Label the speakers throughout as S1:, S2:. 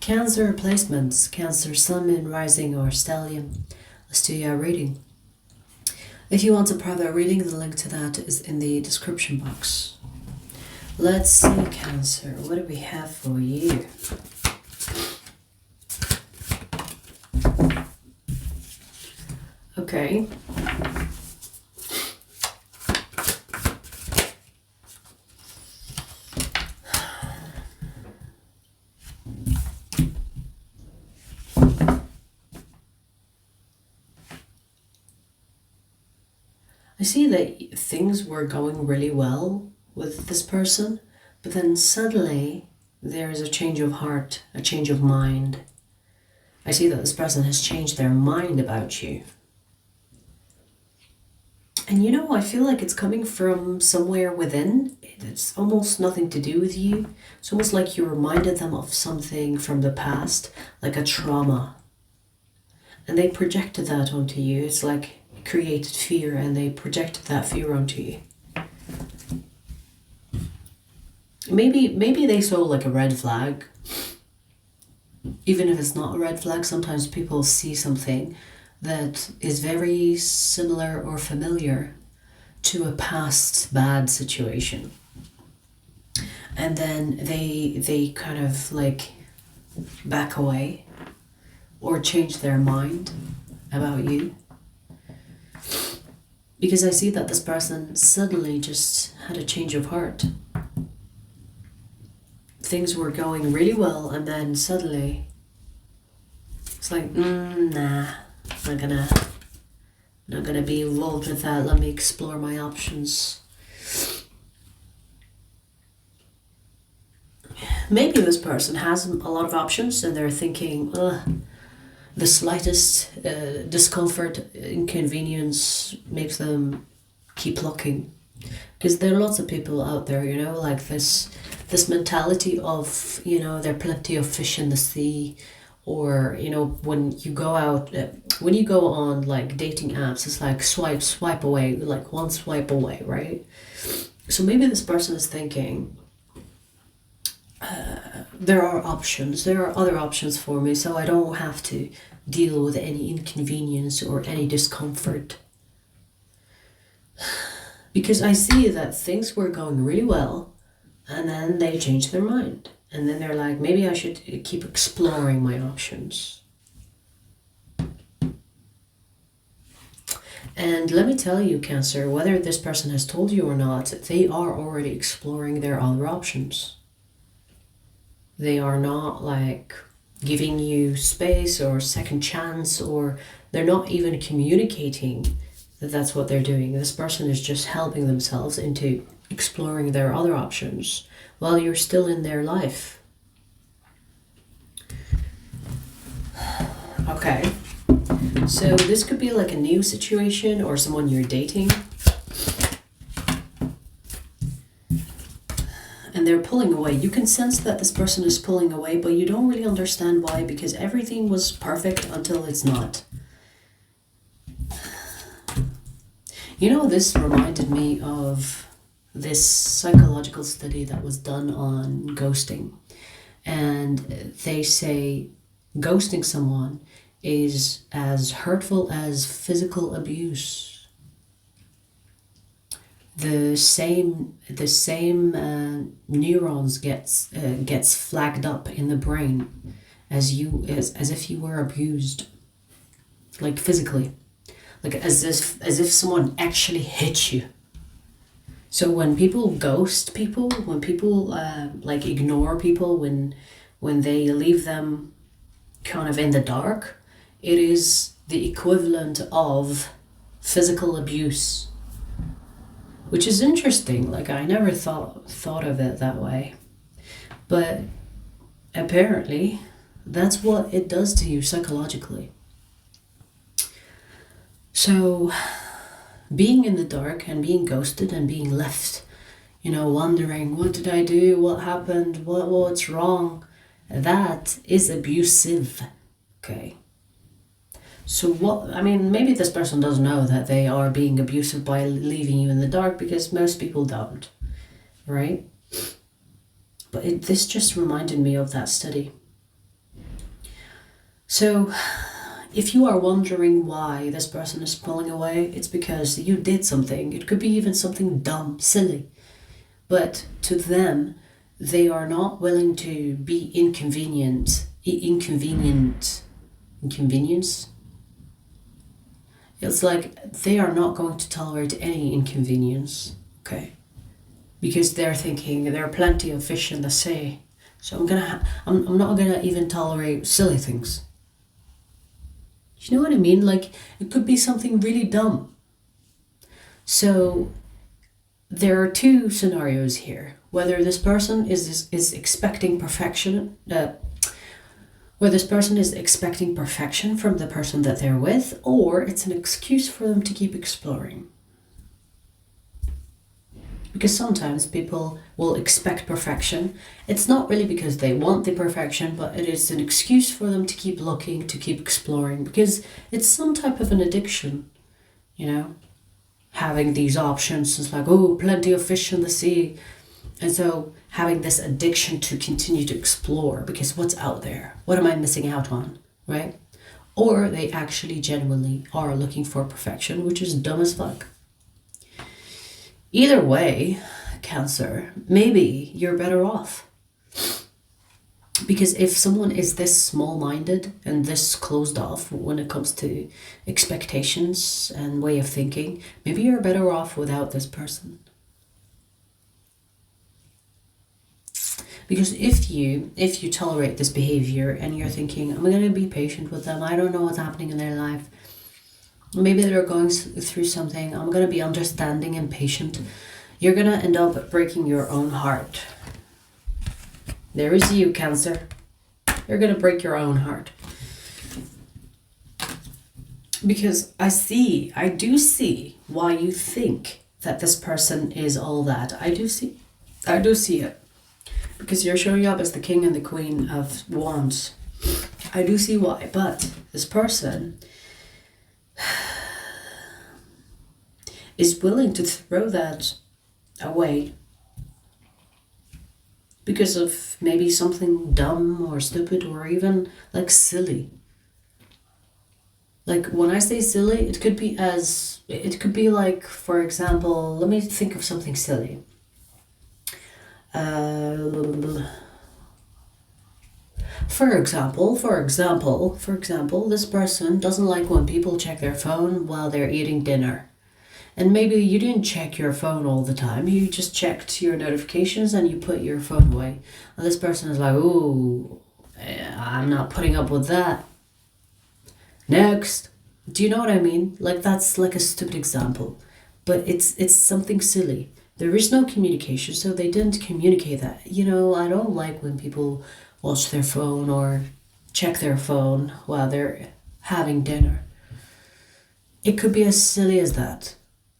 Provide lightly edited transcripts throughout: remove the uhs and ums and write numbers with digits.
S1: Cancer placements, Cancer, Sun, Moon, Rising, or Stellium. Let's do your reading. If you want a private reading, the link to that is in the description box. Let's see, Cancer, what do we have for you? Okay. I see that things were going really well with this person, but then suddenly there is a change of heart, a change of mind. I see that this person has changed their mind about you. And you know, I feel like it's coming from somewhere within. It's almost nothing to do with you. It's almost like you reminded them of something from the past, like a trauma. And they projected that onto you. It's like it created fear and they projected that fear onto you. Maybe they saw like a red flag. Even if it's not a red flag, sometimes people see something that is very similar or familiar to a past bad situation. And then they kind of like back away or change their mind about you. Because I see that this person suddenly just had a change of heart. Things were going really well and then suddenly it's like, nah, not gonna be involved with that. Let me explore my options. Maybe this person has a lot of options and they're thinking, the slightest discomfort, inconvenience makes them keep looking. Because there are lots of people out there, you know, like this mentality of, you know, there are plenty of fish in the sea. Or, you know, when you go out, when you go on like dating apps, it's like swipe away, like one swipe away, right? So maybe this person is thinking, there are options, there are other options for me, so I don't have to deal with any inconvenience or any discomfort. Because I see that things were going really well and then they changed their mind. And then they're like, maybe I should keep exploring my options. And let me tell you, Cancer, whether this person has told you or not, they are already exploring their other options. They are not like giving you space or second chance, or they're not even communicating that that's what they're doing. This person is just helping themselves into exploring their other options while you're still in their life. Okay, so this could be like a new situation or someone you're dating. And they're pulling away. You can sense that this person is pulling away, but you don't really understand why, because everything was perfect until it's not. You know, this reminded me of this psychological study that was done on ghosting. And they say ghosting someone is as hurtful as physical abuse. The same neurons gets flagged up in the brain as if you were abused, like physically, like as if someone actually hit you. So when people ghost people, when people like ignore people, when they leave them kind of in the dark, it is the equivalent of physical abuse. Which is interesting. Like, I never thought of it that way. But apparently that's what it does to you psychologically. So being in the dark and being ghosted and being left, you know, wondering, what did I do? What happened? What's wrong? That is abusive. Okay. So maybe this person doesn't know that they are being abusive by leaving you in the dark, because most people don't, right? But this just reminded me of that study. So if you are wondering why this person is pulling away, it's because you did something. It could be even something dumb, silly. But to them, they are not willing to be inconvenienced. It's like they are not going to tolerate any inconvenience, okay? Because they're thinking there are plenty of fish in the sea, so I'm not gonna even tolerate silly things. You know what I mean? Like, it could be something really dumb. So there are two scenarios here. Whether this person is expecting perfection, where this person is expecting perfection from the person that they're with, or it's an excuse for them to keep exploring. Because sometimes people will expect perfection. It's not really because they want the perfection, but it is an excuse for them to keep looking, to keep exploring, because it's some type of an addiction, you know? Having these options, it's like, oh, plenty of fish in the sea. And so having this addiction to continue to explore, because what's out there? What am I missing out on, right? Or they actually genuinely are looking for perfection, which is dumb as fuck. Either way, Cancer, maybe you're better off. Because if someone is this small-minded and this closed off when it comes to expectations and way of thinking, maybe you're better off without this person. Because if you tolerate this behavior and you're thinking, I'm going to be patient with them, I don't know what's happening in their life, maybe they're going through something, I'm going to be understanding and patient, you're going to end up breaking your own heart. There is you, Cancer. You're going to break your own heart. Because I do see why you think that this person is all that. I do see it. Because you're showing up as the king and the queen of wands. I do see why. But this person is willing to throw that away because of maybe something dumb or stupid or even like silly. Like when I say silly, it could be like, for example, let me think of something silly. For example, this person doesn't like when people check their phone while they're eating dinner. And maybe you didn't check your phone all the time. You just checked your notifications and you put your phone away. And this person is like, ooh, I'm not putting up with that. Next. Do you know what I mean? Like, that's like a stupid example. But it's something silly. There is no communication, so they didn't communicate that. You know, I don't like when people watch their phone or check their phone while they're having dinner. It could be as silly as that.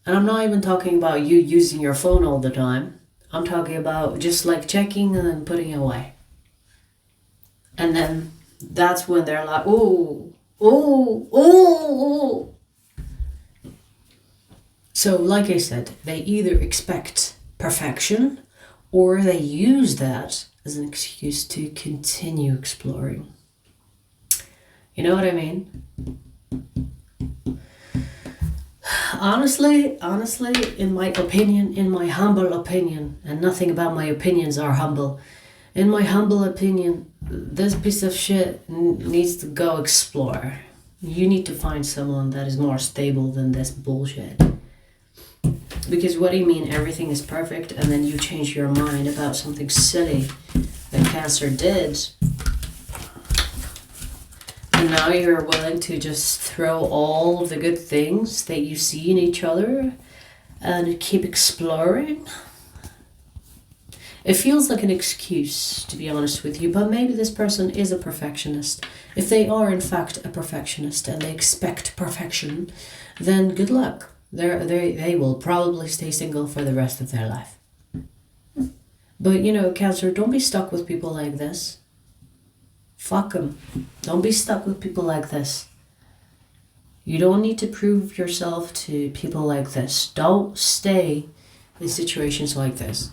S1: And I'm not even talking about you using your phone all the time. I'm talking about just like checking and then putting it away. And then that's when they're like, ooh, ooh, ooh, ooh. So like I said, they either expect perfection or they use that as an excuse to continue exploring. You know what I mean? Honestly, in my humble opinion, and nothing about my opinions are humble, in my humble opinion, this piece of shit needs to go explore. You need to find someone that is more stable than this bullshit. Because what do you mean everything is perfect and then you change your mind about something silly that Cancer did? And now you're willing to just throw all of the good things that you see in each other and keep exploring? It feels like an excuse, to be honest with you, but maybe this person is a perfectionist. If they are in fact a perfectionist and they expect perfection, then good luck. They will probably stay single for the rest of their life. But you know, Cancer, don't be stuck with people like this. Fuck them. Don't be stuck with people like this. You don't need to prove yourself to people like this. Don't stay in situations like this.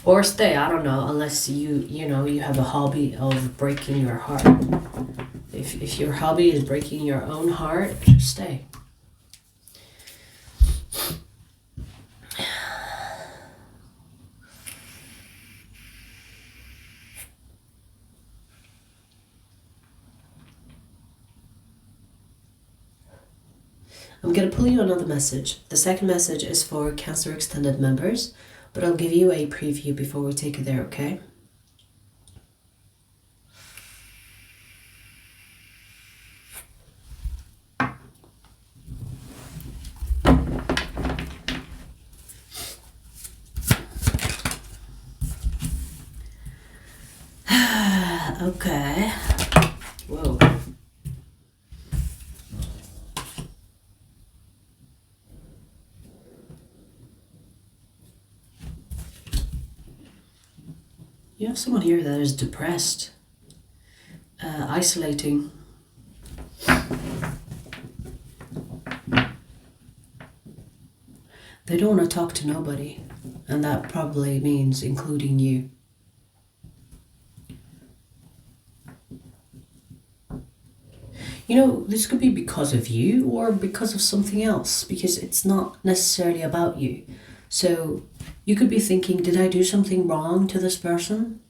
S1: Or stay, I don't know, unless you have a hobby of breaking your heart. If your hobby is breaking your own heart, just stay. I'm going to pull you another message. The second message is for Cancer Extended members, but I'll give you a preview before we take it there, okay? Okay. Whoa. You have someone here that is depressed, isolating. They don't want to talk to nobody, and that probably means including you. You know, this could be because of you or because of something else, because it's not necessarily about you. So you could be thinking, did I do something wrong to this person?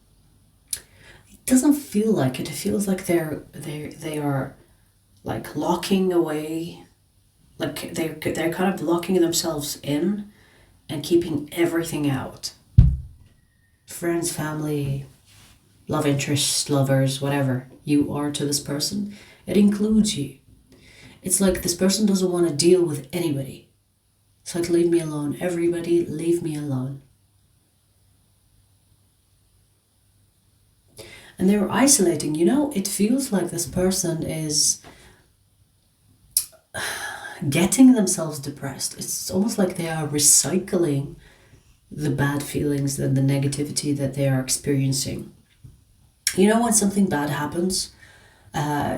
S1: It doesn't feel like it. It feels like they are like locking away, like they're kind of locking themselves in and keeping everything out. Friends, family, love interests, lovers, whatever you are to this person, it includes you. It's like this person doesn't want to deal with anybody. It's like, leave me alone. Everybody, leave me alone. And they're isolating. You know, it feels like this person is getting themselves depressed. It's almost like they are recycling the bad feelings and the negativity that they are experiencing. You know, when something bad happens,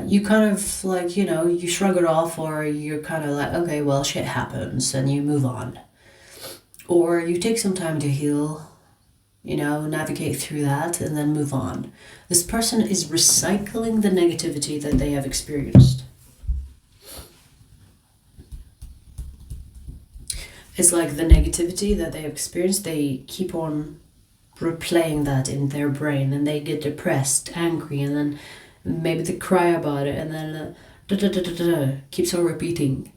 S1: you kind of like, you know, you shrug it off, or you're kind of like, okay, well, shit happens, and you move on. Or you take some time to heal, you know, navigate through that, and then move on. This person is recycling the negativity that they have experienced. It's like the negativity that they have experienced, they keep on replaying that in their brain, and they get depressed, angry, and then maybe they cry about it, and then keeps on repeating.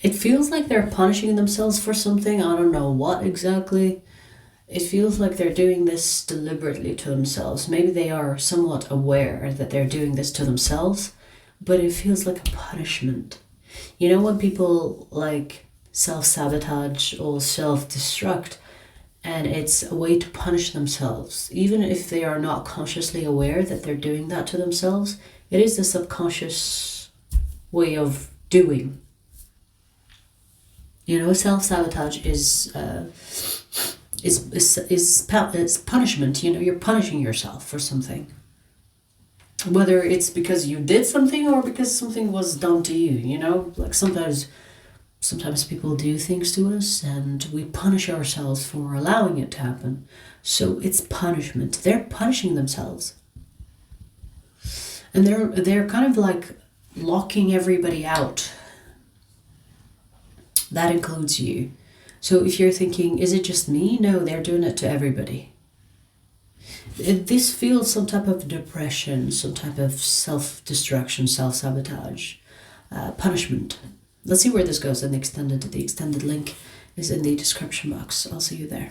S1: It feels like they're punishing themselves for something. I don't know what exactly. It feels like they're doing this deliberately to themselves. Maybe they are somewhat aware that they're doing this to themselves, but it feels like a punishment. You know, when people like self-sabotage or self-destruct, and it's a way to punish themselves. Even if they are not consciously aware that they're doing that to themselves, it is the subconscious way of doing. You know, self-sabotage is punishment. You know, you're punishing yourself for something. Whether it's because you did something or because something was done to you, you know? Like sometimes people do things to us and we punish ourselves for allowing it to happen. So it's punishment. They're punishing themselves. And they're kind of like locking everybody out. That includes you. So if you're thinking, is it just me? No, they're doing it to everybody. This feels some type of depression, some type of self-destruction, self-sabotage, punishment. Let's see where this goes in the extended. The extended link is in the description box. I'll see you there.